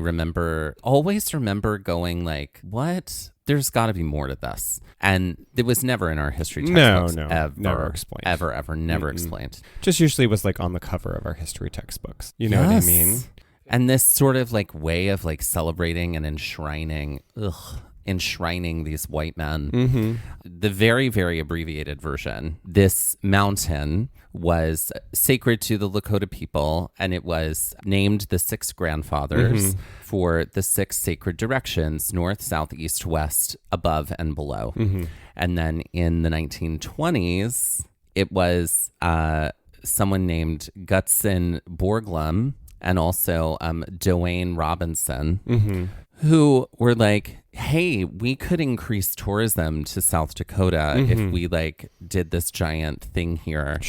always remember going like, what? There's got to be more to this. And it was never in our history textbooks. No, never explained. Ever, never explained. Just usually was like on the cover of our history textbooks. You know what I mean? And this sort of like way of like celebrating and enshrining these white men. The very, very abbreviated version. This mountain was sacred to the Lakota people, and it was named the six grandfathers for the six sacred directions: north, south, east, west, above, and below. And then in the 1920s, it was someone named Gutzon Borglum and also Dwayne Robinson, who were like, hey, we could increase tourism to South Dakota if we like did this giant thing here,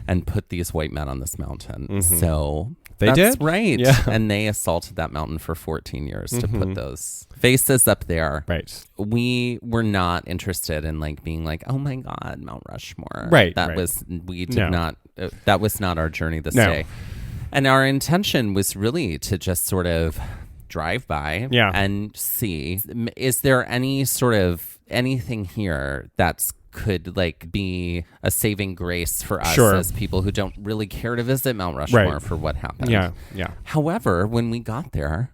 and put these white men on this mountain. So that's right. Yeah. And they assaulted that mountain for 14 years to put those faces up there. Right. We were not interested in like being like, oh my God, Mount Rushmore. Right. That was not our journey this day. And our intention was really to just sort of drive by and see, is there any sort of anything here that's could like be a saving grace for us as people who don't really care to visit Mount Rushmore for what happened. Yeah. However, when we got there,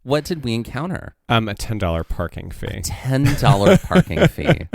what did we encounter? A $10 parking fee. $10 parking fee.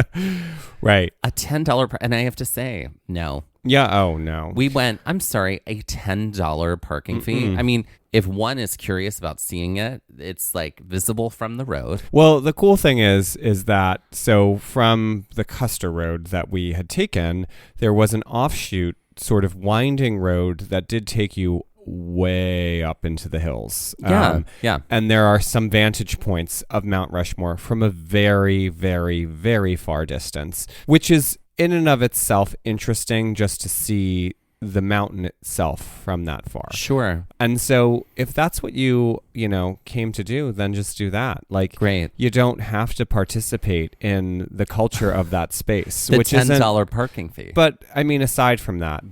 Right. A $10 and I have to say, no. Yeah. Oh, no. We went, I'm sorry, a $10 parking fee. I mean, if one is curious about seeing it, it's like visible from the road. Well, the cool thing is that so from the Custer Road that we had taken, there was an offshoot sort of winding road that did take you way up into the hills. Yeah. And there are some vantage points of Mount Rushmore from a very, very, very far distance, which is in and of itself interesting just to see the mountain itself from that far. Sure. And so if that's what you came to do, then just do that. Like, great. You don't have to participate in the culture of that space. The which $10 parking fee. But I mean, aside from that,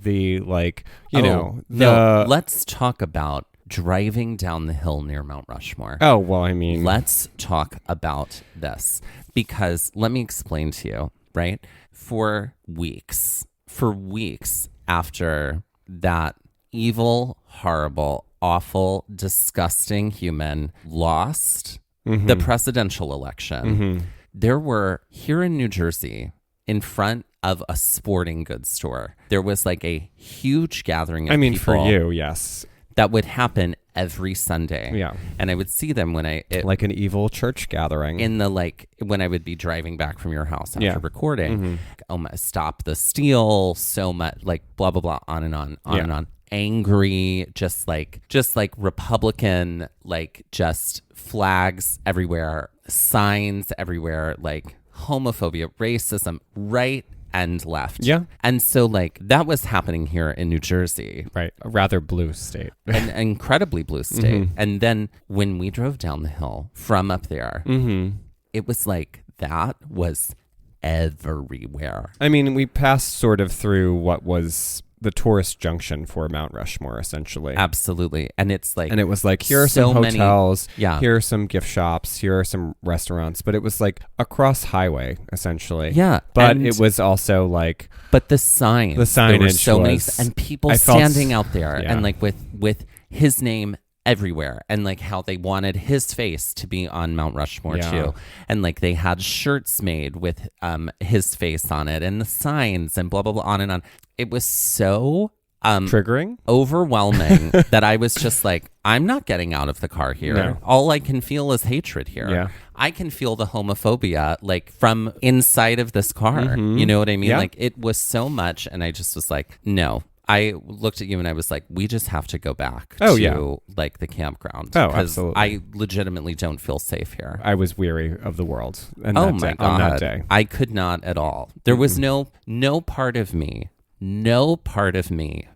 let's talk about driving down the hill near Mount Rushmore. Oh, well, I mean, let's talk about this, because let me explain to you. right? For weeks after that evil, horrible, awful, disgusting human lost the presidential election, there were, here in New Jersey, in front of a sporting goods store, there was like a huge gathering of people. For you, yes. That would happen every Sunday. Yeah. And I would see them when like an evil church gathering. In the, like, when I would be driving back from your house after recording. Oh my, stop the steal, so much, like, blah, blah, blah, on and on and on. Angry, just like Republican, like, just flags everywhere, signs everywhere, like homophobia, racism, right and left. Yeah. And so, like, that was happening here in New Jersey. Right. A rather blue state. An incredibly blue state. And then when we drove down the hill from up there, it was like that was everywhere. I mean, we passed sort of through what was the tourist junction for Mount Rushmore, essentially. Absolutely. And it's like, and it was like, here are so some hotels, here are some gift shops, here are some restaurants, but it was like a cross highway, essentially. Yeah. But it was also like, but the signage, there were so many, and people standing out there and like with his name everywhere, and like how they wanted his face to be on Mount Rushmore too, and like they had shirts made with his face on it, and the signs, and blah blah blah, on and on. It was so triggering, overwhelming that I was just like, I'm not getting out of the car here. No. All I can feel is hatred here. Yeah. I can feel the homophobia like from inside of this car. You know what I mean? Yeah. Like, it was so much, and I just was like, no. I looked at you and I was like, we just have to go back to like the campground. Oh, because absolutely. I legitimately don't feel safe here. I was weary of the world. And oh my God. On that day. I could not at all. There was no part of me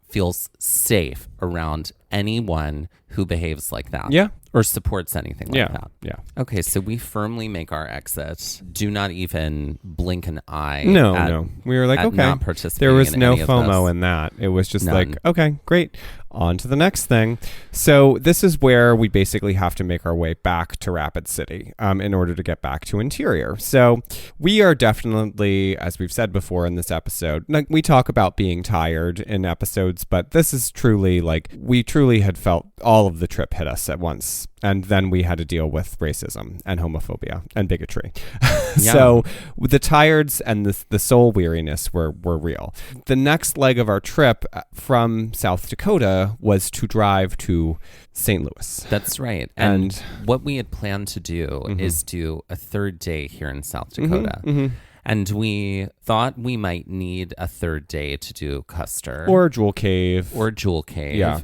feels safe around anyone who behaves like that. Yeah. Or supports anything like that. Yeah. Okay, so we firmly make our exit. Do not even blink an eye. No. We were like, okay. Not participating. There was in no any of FOMO this. in that. It was just None. like, okay, great. On to the next thing. So this is where we basically have to make our way back to Rapid City in order to get back to Interior. So we are definitely, as we've said before in this episode, like, we talk about being tired in episodes, but this is truly like, we truly had felt all of the trip hit us at once. And then we had to deal with racism and homophobia and bigotry. So the tireds and the soul weariness were real. The next leg of our trip from South Dakota was to drive to St. Louis. That's right. And what we had planned to do is do a third day here in South Dakota. And we thought we might need a third day to do Custer. Or Jewel Cave.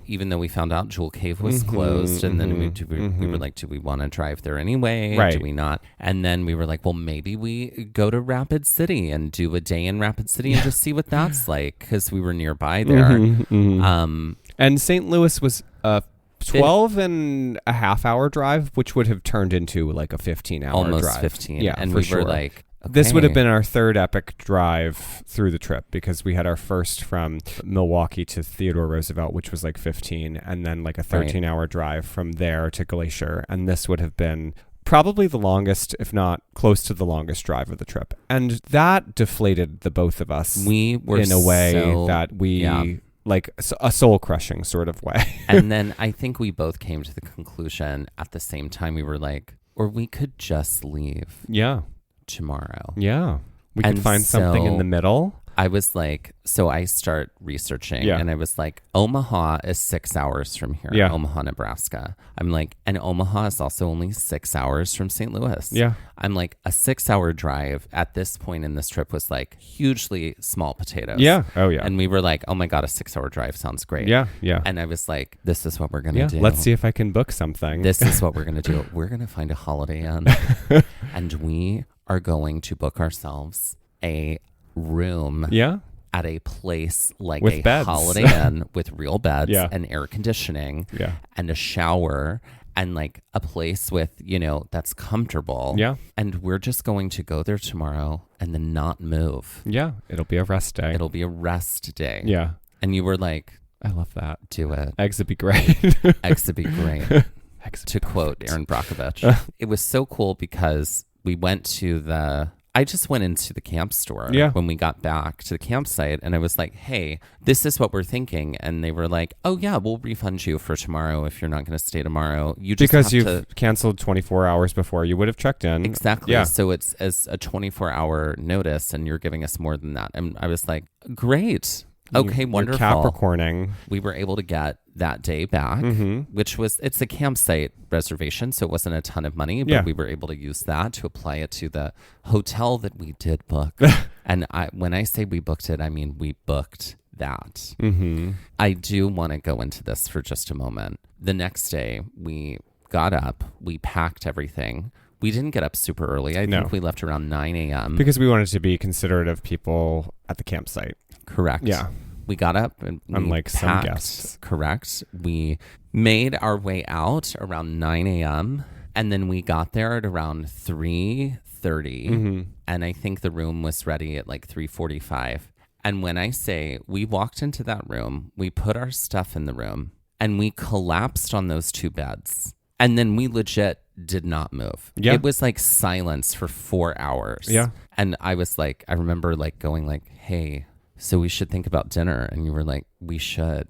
Even though we found out Jewel Cave was closed. And then we were like, do we want to drive there anyway? Right. Do we not? And then we were like, well, maybe we go to Rapid City and do a day in Rapid City and just see what that's like, because we were nearby there. And St. Louis was a 12 and a half hour drive, which would have turned into like a 15-hour drive. Almost 15. Yeah, and for we sure. were like, okay. This would have been our third epic drive through the trip, because we had our first from Milwaukee to Theodore Roosevelt, which was like 15, and then like a 13-hour drive from there to Glacier. And this would have been probably the longest, if not close to the longest drive of the trip. And that deflated the both of us. We were in a way that we... like a soul-crushing sort of way. And then I think we both came to the conclusion at the same time. We were like, or we could just leave tomorrow. Yeah. We could find something in the middle. I was like, so I start researching and I was like, Omaha is 6 hours from here. Yeah. Omaha, Nebraska. I'm like, and Omaha is also only 6 hours from St. Louis. Yeah. I'm like, a 6 hour drive at this point in this trip was like hugely small potatoes. Yeah. Oh, yeah. And we were like, oh my God, a 6 hour drive sounds great. Yeah. Yeah. And I was like, this is what we're going to do. Let's see if I can book something. This is what we're going to do. We're going to find a Holiday Inn and we are going to book ourselves a room at a place like with a beds. Holiday Inn with real beds and air conditioning and a shower and like a place with, that's comfortable. Yeah. And we're just going to go there tomorrow and then not move. Yeah. It'll be a rest day. It'll be a rest day. Yeah. And you were like, I love that. Do it. Eggs would be great. Eggs would be great. To quote Aaron Brockovich. It was so cool because we went to the I just went into the camp store Yeah. when we got back to the campsite, and I was like, hey, this is what we're thinking. And they were like, oh, yeah, we'll refund you for tomorrow if you're not going to stay tomorrow. You just Because have you've canceled 24 hours before you would have checked in. Exactly. Yeah. So it's as a 24-hour notice, and you're giving us more than that. And I was like, great. Okay, wonderful. You're Capricorning. We were able to get that day back, which was, it's a campsite reservation, so it wasn't a ton of money, but we were able to use that to apply it to the hotel that we did book. And when I say we booked it, I mean we booked that. I do want to go into this for just a moment. The next day, we got up, we packed everything. We didn't get up super early. I think we left around 9 a.m. Because we wanted to be considerate of people at the campsite. Correct. Yeah. We got up and unlike some packed. guests. Correct. We made our way out around 9 a.m. and then we got there at around 3:30. And I think the room was ready at like 3:45. And when I say we walked into that room, we put our stuff in the room and we collapsed on those two beds. And then we legit did not move. Yeah. It was like silence for 4 hours. Yeah. And I was like, I remember like going like, hey, so we should think about dinner. And you were like, we should.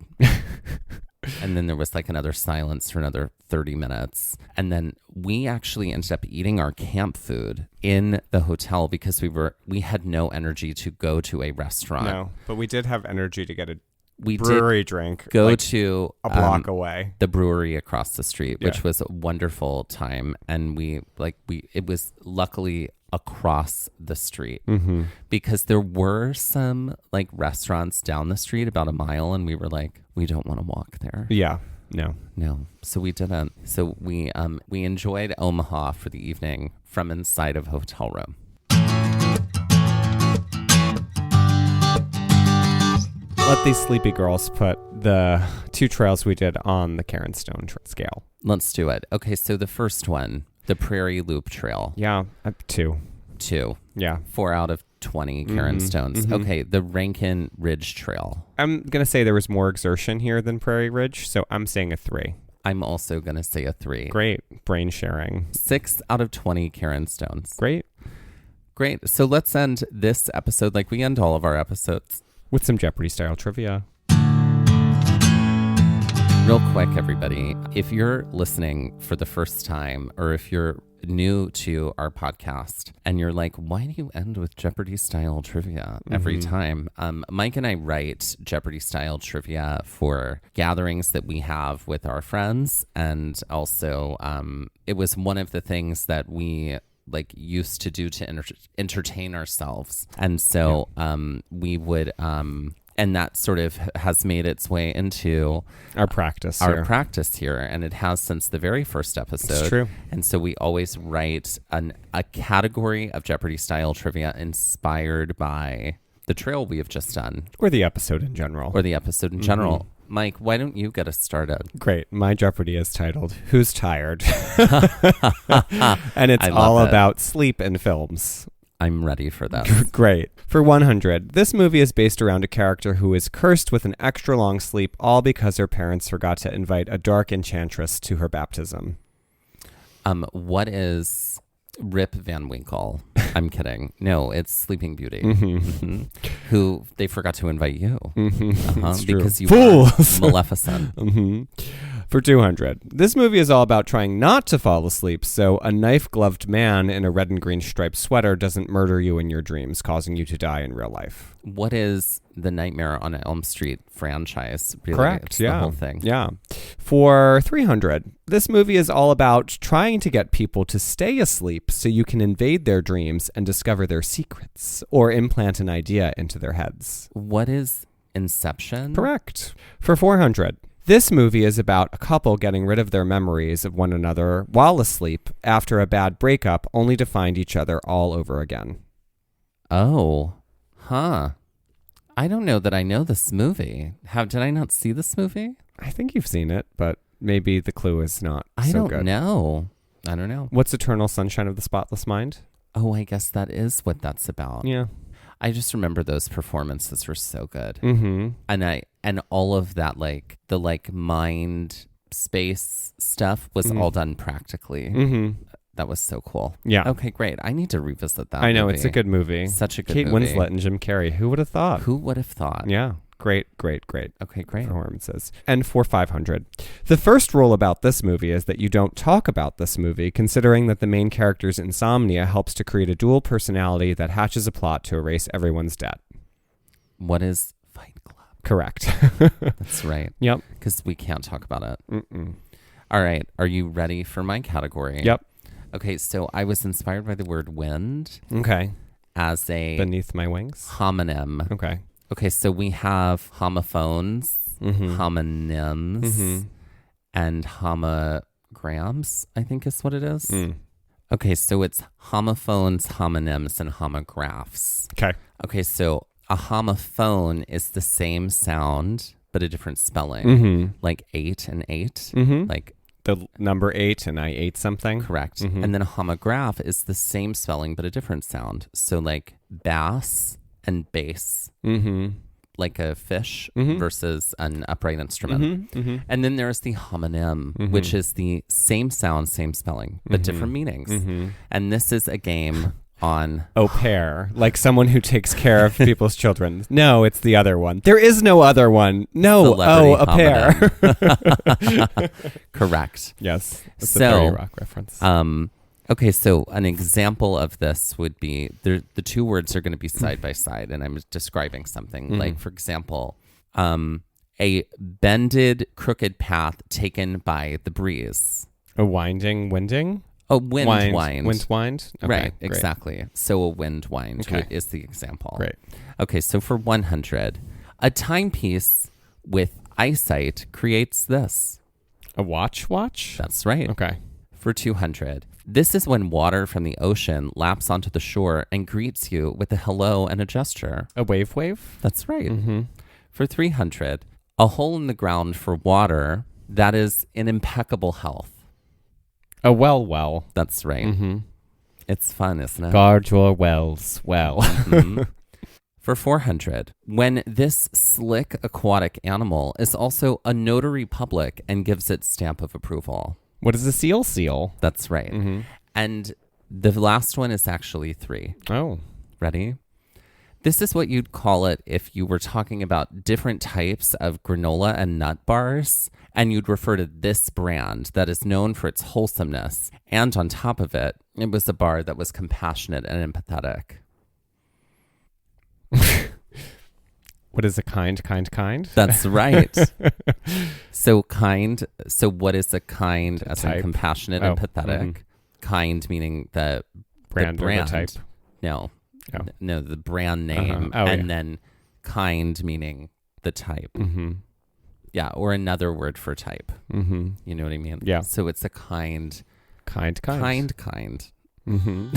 And then there was like another silence for another 30 minutes. And then we actually ended up eating our camp food in the hotel because we had no energy to go to a restaurant. No, but we did have energy to get a We brewery did drink. go like to a block away. the brewery across the street, which Yeah. was a wonderful time. And it was luckily across the street because there were some like restaurants down the street about a mile, and we were like, we don't want to walk there. Yeah. No. So we didn't. So we enjoyed Omaha for the evening from inside of a hotel room. Let these sleepy girls put the 2 trails we did on the Karen Stone scale. Let's do it. Okay, so the first one, the Prairie Loop Trail. Yeah, 2. 2. Yeah. 4 out of 20 Karen Stones. Okay, the Rankin Ridge Trail. I'm going to say there was more exertion here than Prairie Ridge, so I'm saying a 3. I'm also going to say a 3. Great. Brain sharing. 6 out of 20 Karen Stones. Great. So let's end this episode like we end all of our episodes. With some Jeopardy-style trivia. Real quick, everybody, if you're listening for the first time or if you're new to our podcast and you're like, why do you end with Jeopardy-style trivia every time? Mike and I write Jeopardy-style trivia for gatherings that we have with our friends. And also, it was one of the things that we used to do to entertain ourselves. And so we would and that sort of has made its way into our practice here, and it has since the very first episode. It's true. And so we always write a category of Jeopardy style trivia inspired by the trail we have just done, or the episode in general. Mike, why don't you get us started? Great. My Jeopardy is titled Who's Tired? And it's all about sleep in films. I'm ready for that. Great. For 100, this movie is based around a character who is cursed with an extra long sleep, all because her parents forgot to invite a dark enchantress to her baptism. What is Rip Van Winkle? I'm kidding. No, it's Sleeping Beauty. Who they forgot to invite you. Because you Fools. were Maleficent. For 200, this movie is all about trying not to fall asleep, so a knife-gloved man in a red and green striped sweater doesn't murder you in your dreams, causing you to die in real life. What is the Nightmare on Elm Street franchise? Really? Correct, It's yeah. The whole thing. Yeah. For 300, this movie is all about trying to get people to stay asleep so you can invade their dreams and discover their secrets, or implant an idea into their heads. What is Inception? Correct. For 400, this movie is about a couple getting rid of their memories of one another while asleep after a bad breakup, only to find each other all over again. Oh, huh. I don't know that I know this movie. Did I not see this movie? I think you've seen it, but maybe the clue is not so good. I don't know. What's Eternal Sunshine of the Spotless Mind? Oh, I guess that is what that's about. Yeah. I just remember those performances were so good. Mm-hmm. And all of that, the mind space stuff was all done practically. Mm-hmm. That was so cool. Yeah. Okay, great. I need to revisit that. I know, movie. it's a good movie. Such a good Kate movie. Winslet and Jim Carrey. Who would have thought? Who would have thought? Yeah. Great. Okay, great. Performances. And for 500. The first rule about this movie is that you don't talk about this movie, considering that the main character's insomnia helps to create a dual personality that hatches a plot to erase everyone's debt. What is Fight Club? Correct. That's right. Yep. Because we can't talk about it. Mm-mm. All right. Are you ready for my category? Yep. Okay, so I was inspired by the word wind Okay. as a Beneath my wings. homonym. Okay. Okay, so we have homophones, Mm-hmm. homonyms, Mm-hmm. and homograms, I think is what it is. Mm. Okay, so it's homophones, homonyms, and homographs. Okay. Okay, so a homophone is the same sound, but a different spelling. Mm-hmm. Like 8 and 8. Mm-hmm. Like, The number 8 and I ate something. correct. Mhm. And then a homograph is the same spelling, but a different sound. So like bass and bass, Mm-hmm. like a fish Mhm. versus an upright instrument. Mm-hmm. Mm-hmm. And then there's the homonym, Mhm. which is the same sound, same spelling, but Mhm. different meanings. Mm-hmm. And this is a game on Au pair, like someone who takes care of people's children. No, it's the other one. There is no other one. No, Celebrity a pair. correct. Yes, it's So, a 30 Rock reference. Okay, so an example of this would be the two words are going to be side by side, and I'm describing something. Like, for example, a bended, crooked path taken by the breeze. A winding? A wind wind. Wind? Okay, Right, great. exactly. So a wind wind Okay. is the example. Great. Okay, so for 100, a timepiece with eyesight creates this. A watch? That's right. Okay. For 200, this is when water from the ocean laps onto the shore and greets you with a hello and a gesture. A wave? That's right. Mm-hmm. For 300, a hole in the ground for water that is in impeccable health. A well. That's right. Mm-hmm. It's fun, isn't it? Guard your wells well. Mhm. For 400, when this slick aquatic animal is also a notary public and gives its stamp of approval. What is a seal? That's right. Mm-hmm. And the last one is actually 3. Oh. Ready? This is what you'd call it if you were talking about different types of granola and nut bars, and you'd refer to this brand that is known for its wholesomeness. And on top of it, it was a bar that was compassionate and empathetic. What is a kind? That's right. So kind. So what is a kind as in type. compassionate, Oh, empathetic? mhm. Kind meaning the Brand or the type? No. Oh. No, the brand name. Oh, and yeah. then kind meaning the type. Mm-hmm. Yeah, or another word for type. Mm-hmm. You know what I mean? Yeah. So it's a kind. Kind. Mm-hmm.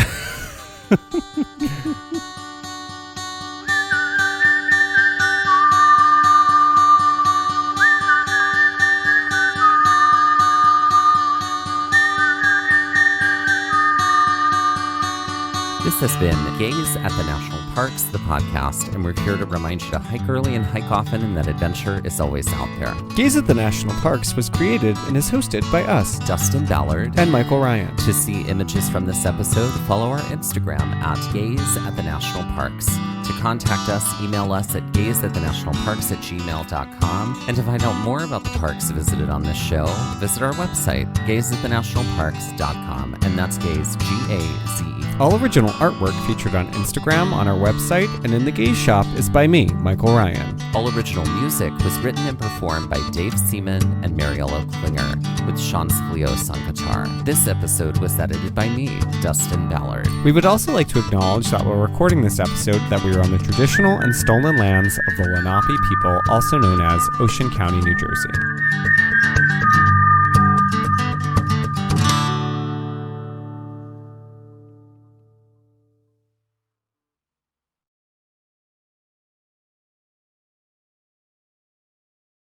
This has been Gaze at the National Parks, the podcast, and we're here to remind you to hike early and hike often, and that adventure is always out there. Gaze at the National Parks was created and is hosted by us, Dustin Ballard. and Michael Ryan. To see images from this episode, follow our Instagram at Gaze at the National Parks. To contact us, email us at gazeatthenationalparks@gmail.com. And to find out more about the parks visited on this show, visit our website, gazeatthenationalparks.com. And that's Gaze, G-A-Z-E. All original artwork featured on Instagram, on our website, and in the Gaze Shop is by me, Michael Ryan. All original music was written and performed by Dave Seaman and Mariella Klinger, with Sean Splios on guitar. This episode was edited by me, Dustin Ballard. We would also like to acknowledge that while recording this episode that we are on the traditional and stolen lands of the Lenape people, also known as Ocean County, New Jersey.